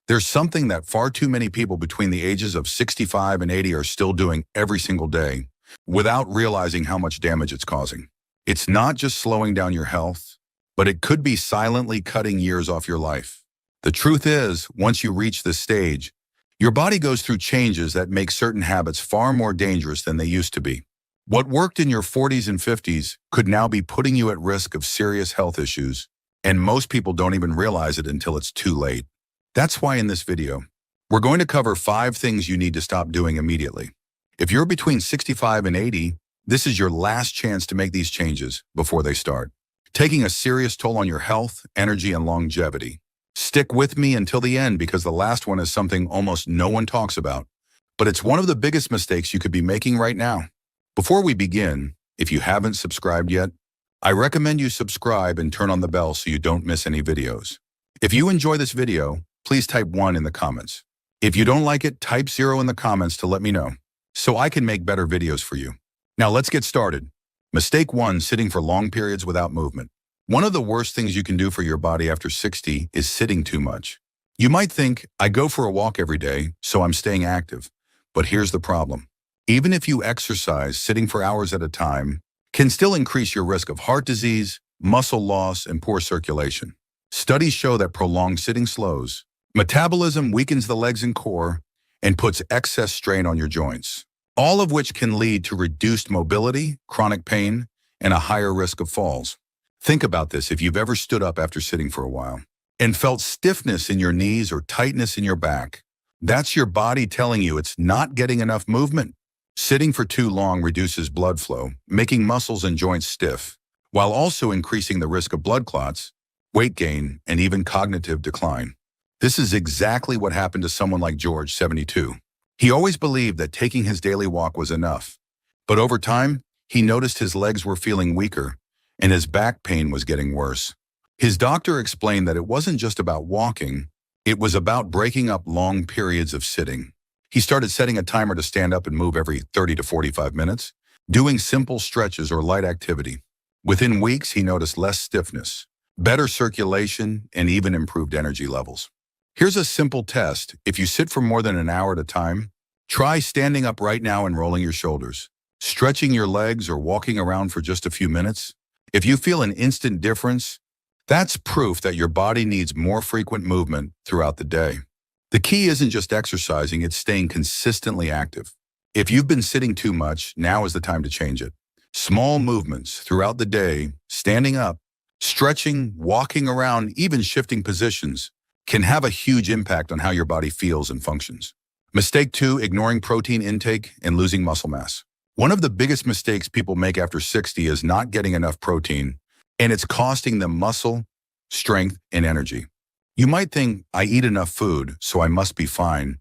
There's something that far too many people between the ages of 65 and 80 are still doing every single day without realizing how much damage it's causing. It's not just slowing down your health, but it could be silently cutting years off your life. The truth is, once you reach this stage, your body goes through changes that make certain habits far more dangerous than they used to be. What worked in your 40s and 50s could now be putting you at risk of serious health issues, and most people don't even realize it until it's too late. That's why in this video, we're going to cover 5 things you need to stop doing immediately. If you're between 65 and 80, this is your last chance to make these changes before they start, taking a serious toll on your health, energy, and longevity. Stick with me until the end because the last one is something almost no one talks about, but it's one of the biggest mistakes you could be making right now. Before we begin, if you haven't subscribed yet, I recommend you subscribe and turn on the bell so you don't miss any videos. If you enjoy this video, please type 1 in the comments. If you don't like it, type 0 in the comments to let me know, so I can make better videos for you. Now let's get started. Mistake 1, sitting for long periods without movement. One of the worst things you can do for your body after 60 is sitting too much. You might think, I go for a walk every day, so I'm staying active. But here's the problem. Even if you exercise, sitting for hours at a time can still increase your risk of heart disease, muscle loss, and poor circulation. Studies show that prolonged sitting slows metabolism, weakens the legs and core, and puts excess strain on your joints, all of which can lead to reduced mobility, chronic pain, and a higher risk of falls. Think about this if you've ever stood up after sitting for a while and felt stiffness in your knees or tightness in your back. That's your body telling you it's not getting enough movement. Sitting for too long reduces blood flow, making muscles and joints stiff, while also increasing the risk of blood clots, weight gain, and even cognitive decline. This is exactly what happened to someone like George, 72. He always believed that taking his daily walk was enough, but over time, he noticed his legs were feeling weaker and his back pain was getting worse. His doctor explained that it wasn't just about walking, it was about breaking up long periods of sitting. He started setting a timer to stand up and move every 30 to 45 minutes, doing simple stretches or light activity. Within weeks, he noticed less stiffness, better circulation, and even improved energy levels. Here's a simple test. If you sit for more than an hour at a time, try standing up right now and rolling your shoulders, stretching your legs or walking around for just a few minutes. If you feel an instant difference, that's proof that your body needs more frequent movement throughout the day. The key isn't just exercising, it's staying consistently active. If you've been sitting too much, now is the time to change it. Small movements throughout the day, standing up, stretching, walking around, even shifting positions, can have a huge impact on how your body feels and functions. Mistake 2, ignoring protein intake and losing muscle mass. One of the biggest mistakes people make after 60 is not getting enough protein, and it's costing them muscle, strength, and energy. You might think, I eat enough food, so I must be fine.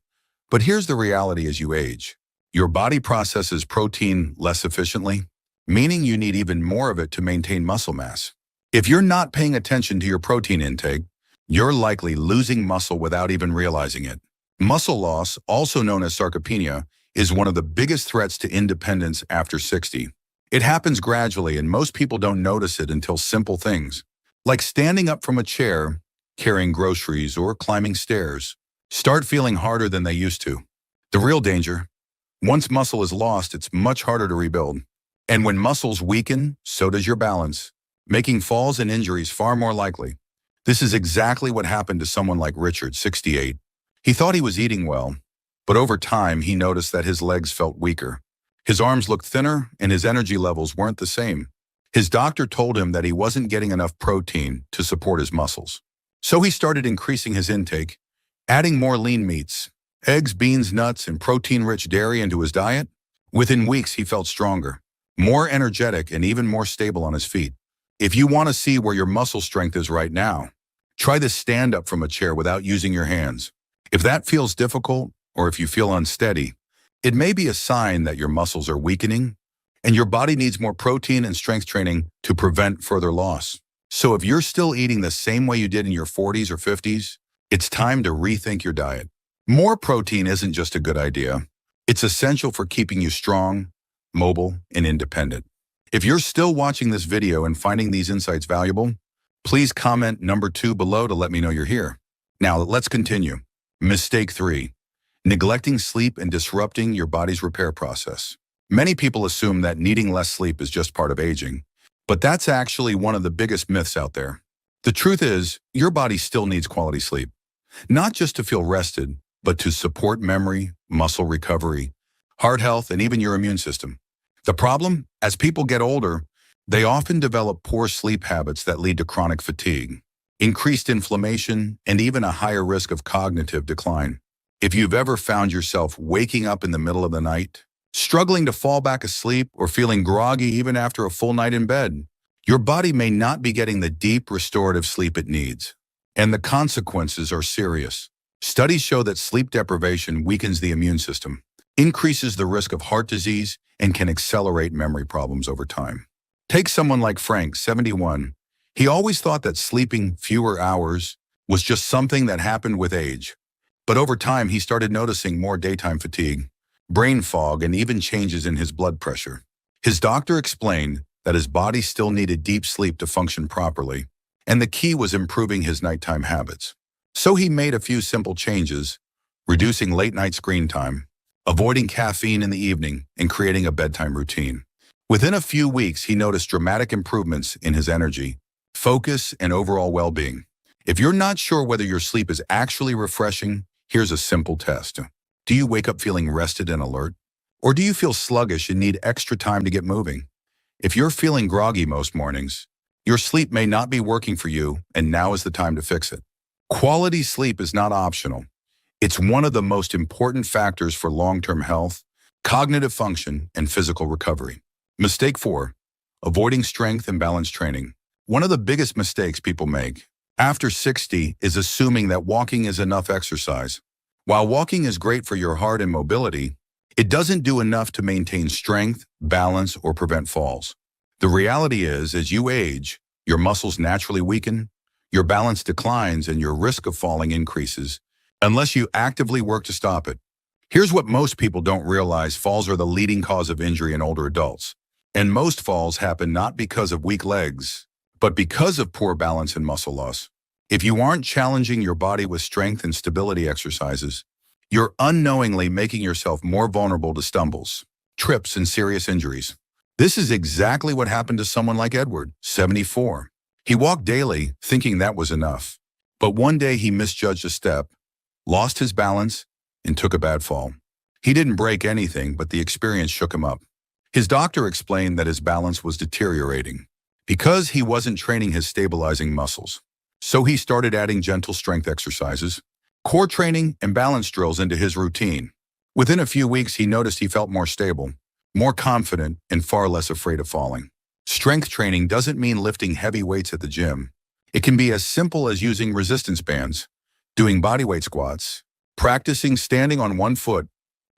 But here's the reality as you age. Your body processes protein less efficiently, meaning you need even more of it to maintain muscle mass. If you're not paying attention to your protein intake, you're likely losing muscle without even realizing it. Muscle loss, also known as sarcopenia, is one of the biggest threats to independence after 60. It happens gradually, and most people don't notice it until simple things, like standing up from a chair, carrying groceries, or climbing stairs, start feeling harder than they used to. The real danger: once muscle is lost, it's much harder to rebuild. And when muscles weaken, so does your balance, making falls and injuries far more likely. This is exactly what happened to someone like Richard, 68. He thought he was eating well, but over time he noticed that his legs felt weaker. His arms looked thinner and his energy levels weren't the same. His doctor told him that he wasn't getting enough protein to support his muscles. So he started increasing his intake, adding more lean meats, eggs, beans, nuts, and protein-rich dairy into his diet. Within weeks, he felt stronger, more energetic, and even more stable on his feet. If you want to see where your muscle strength is right now, try to stand up from a chair without using your hands. If that feels difficult, or if you feel unsteady, it may be a sign that your muscles are weakening and your body needs more protein and strength training to prevent further loss. So if you're still eating the same way you did in your 40s or 50s, it's time to rethink your diet. More protein isn't just a good idea. It's essential for keeping you strong, mobile, and independent. If you're still watching this video and finding these insights valuable, please comment number 2 below to let me know you're here. Now let's continue. Mistake 3. Neglecting sleep and disrupting your body's repair process. Many people assume that needing less sleep is just part of aging, but that's actually one of the biggest myths out there. The truth is, your body still needs quality sleep, not just to feel rested, but to support memory, muscle recovery, heart health, and even your immune system. The problem, as people get older, they often develop poor sleep habits that lead to chronic fatigue, increased inflammation, and even a higher risk of cognitive decline. If you've ever found yourself waking up in the middle of the night, struggling to fall back asleep, or feeling groggy even after a full night in bed, your body may not be getting the deep restorative sleep it needs. And the consequences are serious. Studies show that sleep deprivation weakens the immune system, increases the risk of heart disease, and can accelerate memory problems over time. Take someone like Frank, 71. He always thought that sleeping fewer hours was just something that happened with age. But over time, he started noticing more daytime fatigue, brain fog, and even changes in his blood pressure. His doctor explained that his body still needed deep sleep to function properly, and the key was improving his nighttime habits. So he made a few simple changes, reducing late-night screen time, avoiding caffeine in the evening, and creating a bedtime routine. Within a few weeks, he noticed dramatic improvements in his energy, focus, and overall well-being. If you're not sure whether your sleep is actually refreshing, here's a simple test. Do you wake up feeling rested and alert? Or do you feel sluggish and need extra time to get moving? If you're feeling groggy most mornings, your sleep may not be working for you, and now is the time to fix it. Quality sleep is not optional. It's one of the most important factors for long-term health, cognitive function, and physical recovery. Mistake 4. Avoiding strength and balance training. One of the biggest mistakes people make after 60 is assuming that walking is enough exercise. While walking is great for your heart and mobility, it doesn't do enough to maintain strength, balance, or prevent falls. The reality is, as you age, your muscles naturally weaken, your balance declines, and your risk of falling increases, unless you actively work to stop it. Here's what most people don't realize: falls are the leading cause of injury in older adults. And most falls happen not because of weak legs, but because of poor balance and muscle loss. If you aren't challenging your body with strength and stability exercises, you're unknowingly making yourself more vulnerable to stumbles, trips, and serious injuries. This is exactly what happened to someone like Edward, 74. He walked daily, thinking that was enough. But one day he misjudged a step, lost his balance, and took a bad fall. He didn't break anything, but the experience shook him up. His doctor explained that his balance was deteriorating because he wasn't training his stabilizing muscles. So he started adding gentle strength exercises, core training, and balance drills into his routine. Within a few weeks, he noticed he felt more stable, more confident, and far less afraid of falling. Strength training doesn't mean lifting heavy weights at the gym. It can be as simple as using resistance bands, doing bodyweight squats, practicing standing on one foot,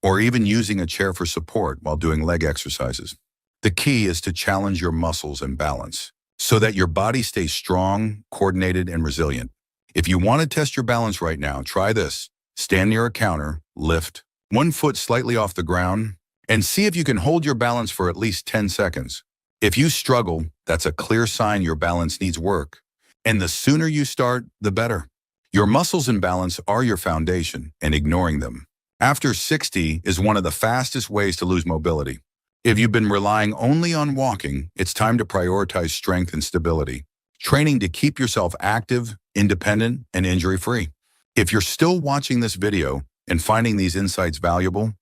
or even using a chair for support while doing leg exercises. The key is to challenge your muscles and balance so that your body stays strong, coordinated, and resilient. If you want to test your balance right now, try this. Stand near a counter, lift one foot slightly off the ground, and see if you can hold your balance for at least 10 seconds. If you struggle, that's a clear sign your balance needs work. And the sooner you start, the better. Your muscles and balance are your foundation, and ignoring them after 60 is one of the fastest ways to lose mobility. If you've been relying only on walking, it's time to prioritize strength and stability, training to keep yourself active, independent, and injury-free. If you're still watching this video and finding these insights valuable,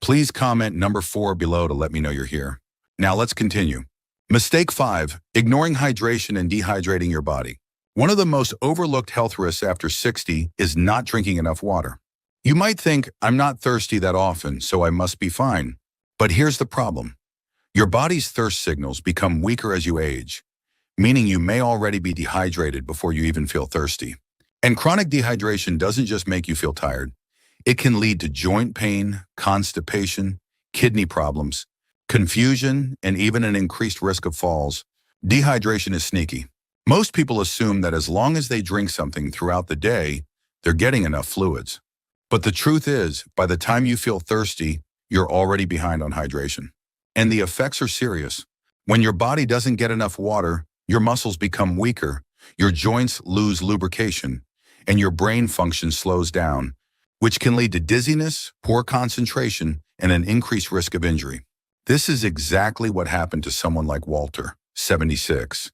please comment number 4 below to let me know you're here. Now let's continue. Mistake 5, ignoring hydration and dehydrating your body. One of the most overlooked health risks after 60 is not drinking enough water. You might think, I'm not thirsty that often, so I must be fine. But here's the problem. Your body's thirst signals become weaker as you age, meaning you may already be dehydrated before you even feel thirsty. And chronic dehydration doesn't just make you feel tired. It can lead to joint pain, constipation, kidney problems, confusion, and even an increased risk of falls. Dehydration is sneaky. Most people assume that as long as they drink something throughout the day, they're getting enough fluids. But the truth is, by the time you feel thirsty, you're already behind on hydration. And the effects are serious. When your body doesn't get enough water, your muscles become weaker, your joints lose lubrication, and your brain function slows down, which can lead to dizziness, poor concentration, and an increased risk of injury. This is exactly what happened to someone like Walter, 76.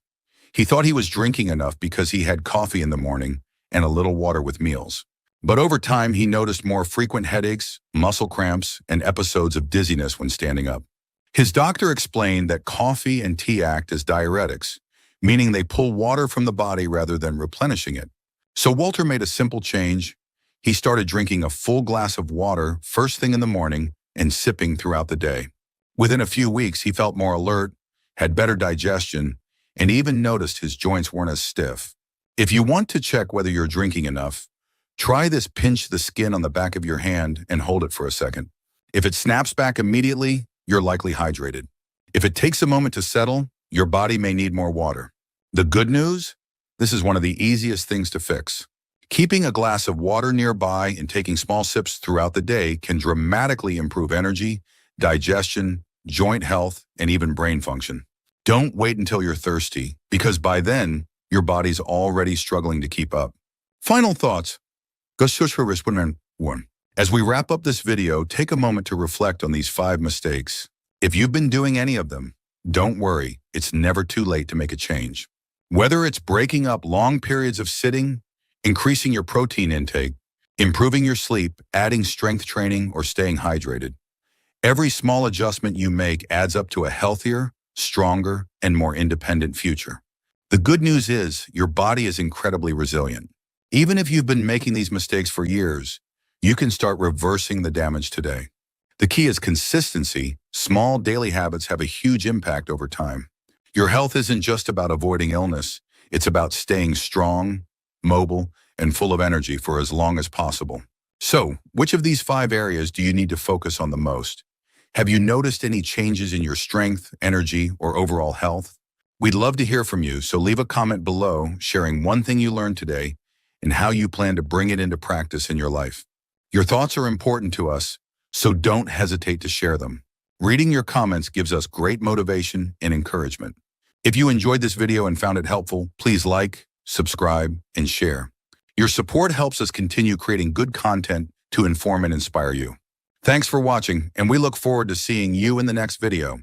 He thought he was drinking enough because he had coffee in the morning and a little water with meals. But over time, he noticed more frequent headaches, muscle cramps, and episodes of dizziness when standing up. His doctor explained that coffee and tea act as diuretics, meaning they pull water from the body rather than replenishing it. So Walter made a simple change. He started drinking a full glass of water first thing in the morning and sipping throughout the day. Within a few weeks, he felt more alert, had better digestion, and even noticed his joints weren't as stiff. If you want to check whether you're drinking enough, try this: pinch the skin on the back of your hand and hold it for a second. If it snaps back immediately, you're likely hydrated. If it takes a moment to settle, your body may need more water. The good news? This is one of the easiest things to fix. Keeping a glass of water nearby and taking small sips throughout the day can dramatically improve energy, digestion, joint health, and even brain function. Don't wait until you're thirsty, because by then, your body's already struggling to keep up. Final thoughts. As we wrap up this video, take a moment to reflect on these 5 mistakes. If you've been doing any of them, don't worry, it's never too late to make a change. Whether it's breaking up long periods of sitting, increasing your protein intake, improving your sleep, adding strength training, or staying hydrated, every small adjustment you make adds up to a healthier, stronger, and more independent future. The good news is your body is incredibly resilient. Even if you've been making these mistakes for years, you can start reversing the damage today. The key is consistency. Small daily habits have a huge impact over time. Your health isn't just about avoiding illness. It's about staying strong, mobile, and full of energy for as long as possible. So, which of these 5 areas do you need to focus on the most? Have you noticed any changes in your strength, energy, or overall health? We'd love to hear from you, so leave a comment below sharing one thing you learned today and how you plan to bring it into practice in your life. Your thoughts are important to us, so don't hesitate to share them. Reading your comments gives us great motivation and encouragement. If you enjoyed this video and found it helpful, please like, subscribe, and share. Your support helps us continue creating good content to inform and inspire you. Thanks for watching, and we look forward to seeing you in the next video.